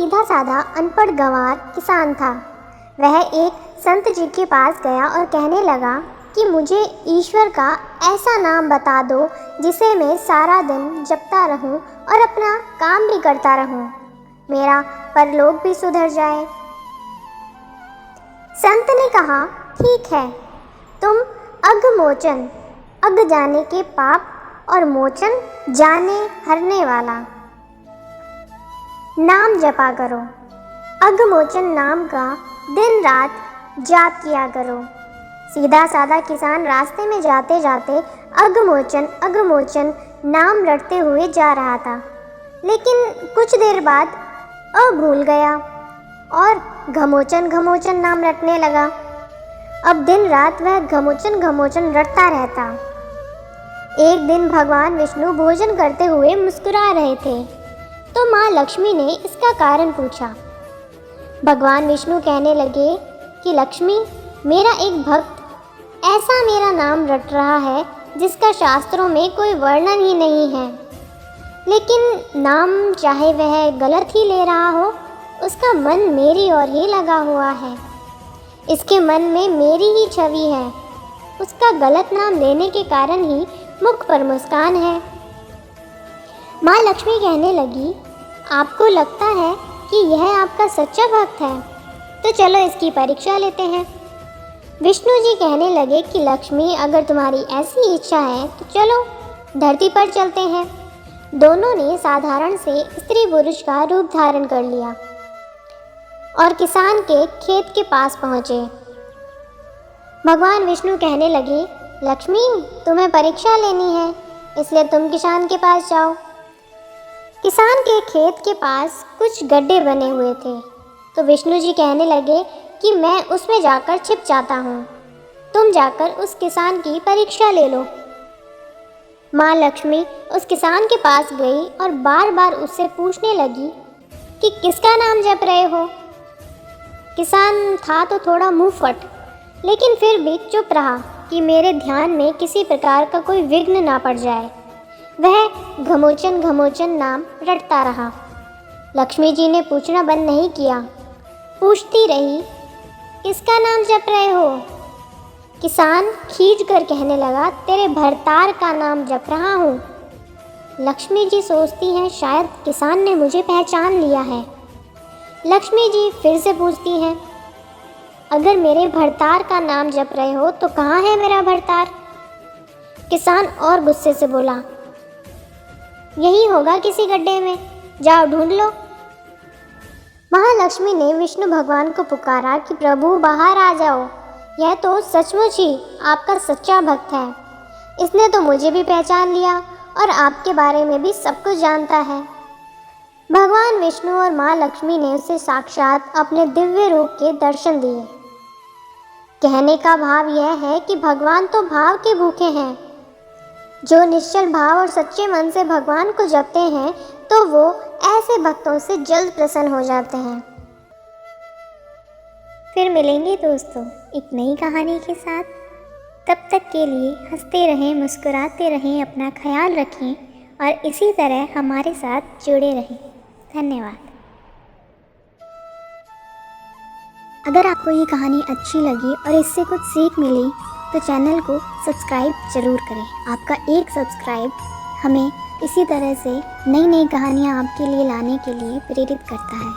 सीधा साधा अनपढ़ गंवार किसान था। वह एक संत जी के पास गया और कहने लगा कि मुझे ईश्वर का ऐसा नाम बता दो जिसे मैं सारा दिन जपता रहूं और अपना काम भी करता रहूं, मेरा परलोक भी सुधर जाए। संत ने कहा, ठीक है, तुम अघमोचन, अघ जाने के पाप और मोचन जाने हरने वाला नाम जपा करो। अघमोचन नाम का दिन रात जाप किया करो। सीधा साधा किसान रास्ते में जाते जाते अघमोचन अघमोचन नाम रटते हुए जा रहा था, लेकिन कुछ देर बाद भूल गया और घमोचन घमोचन नाम रटने लगा। अब दिन रात वह घमोचन घमोचन रटता रहता। एक दिन भगवान विष्णु भोजन करते हुए मुस्कुरा रहे थे, तो माँ लक्ष्मी ने इसका कारण पूछा। भगवान विष्णु कहने लगे कि लक्ष्मी, मेरा एक भक्त ऐसा मेरा नाम रट रहा है जिसका शास्त्रों में कोई वर्णन ही नहीं है, लेकिन नाम चाहे वह गलत ही ले रहा हो, उसका मन मेरी ओर ही लगा हुआ है। इसके मन में मेरी ही छवि है। उसका गलत नाम लेने के कारण ही मुख पर मुस्कान है। माँ लक्ष्मी कहने लगी, आपको लगता है कि यह आपका सच्चा भक्त है, तो चलो इसकी परीक्षा लेते हैं। विष्णु जी कहने लगे कि लक्ष्मी, अगर तुम्हारी ऐसी इच्छा है तो चलो धरती पर चलते हैं। दोनों ने साधारण से स्त्री पुरुष का रूप धारण कर लिया और किसान के खेत के पास पहुँचे। भगवान विष्णु कहने लगे, लक्ष्मी, तुम्हें परीक्षा लेनी है, इसलिए तुम किसान के पास जाओ। किसान के खेत के पास कुछ गड्ढे बने हुए थे, तो विष्णु जी कहने लगे कि मैं उसमें जाकर छिप जाता हूँ, तुम जाकर उस किसान की परीक्षा ले लो। माँ लक्ष्मी उस किसान के पास गई और बार बार उससे पूछने लगी कि किसका नाम जप रहे हो। किसान था तो थोड़ा मुंह फट, लेकिन फिर भी चुप रहा कि मेरे ध्यान में किसी प्रकार का कोई विघ्न ना पड़ जाए। वह घमोचन घमोचन नाम रटता रहा। लक्ष्मी जी ने पूछना बंद नहीं किया, पूछती रही, किसका नाम जप रहे हो। किसान खींच कर कहने लगा, तेरे भरतार का नाम जप रहा हूँ। लक्ष्मी जी सोचती हैं शायद किसान ने मुझे पहचान लिया है। लक्ष्मी जी फिर से पूछती हैं, अगर मेरे भरतार का नाम जप रहे हो तो कहाँ है मेरा भरतार। किसान और गुस्से से बोला, यही होगा किसी गड्ढे में, जाओ ढूंढ लो। महालक्ष्मी ने विष्णु भगवान को पुकारा कि प्रभु बाहर आ जाओ, यह तो सचमुच ही आपका सच्चा भक्त है। इसने तो मुझे भी पहचान लिया और आपके बारे में भी सब कुछ जानता है। भगवान विष्णु और माँ लक्ष्मी ने उसे साक्षात अपने दिव्य रूप के दर्शन दिए। कहने का भाव यह है कि भगवान तो भाव के भूखे हैं। जो निश्चल भाव और सच्चे मन से भगवान को जपते हैं, तो वो ऐसे भक्तों से जल्द प्रसन्न हो जाते हैं। फिर मिलेंगे दोस्तों एक नई कहानी के साथ। तब तक के लिए हंसते रहें, मुस्कुराते रहें, अपना ख्याल रखें और इसी तरह हमारे साथ जुड़े रहें। धन्यवाद। अगर आपको ये कहानी अच्छी लगी और इससे कुछ सीख मिली तो चैनल को सब्सक्राइब ज़रूर करें। आपका एक सब्सक्राइब हमें इसी तरह से नई नई कहानियाँ आपके लिए लाने के लिए प्रेरित करता है।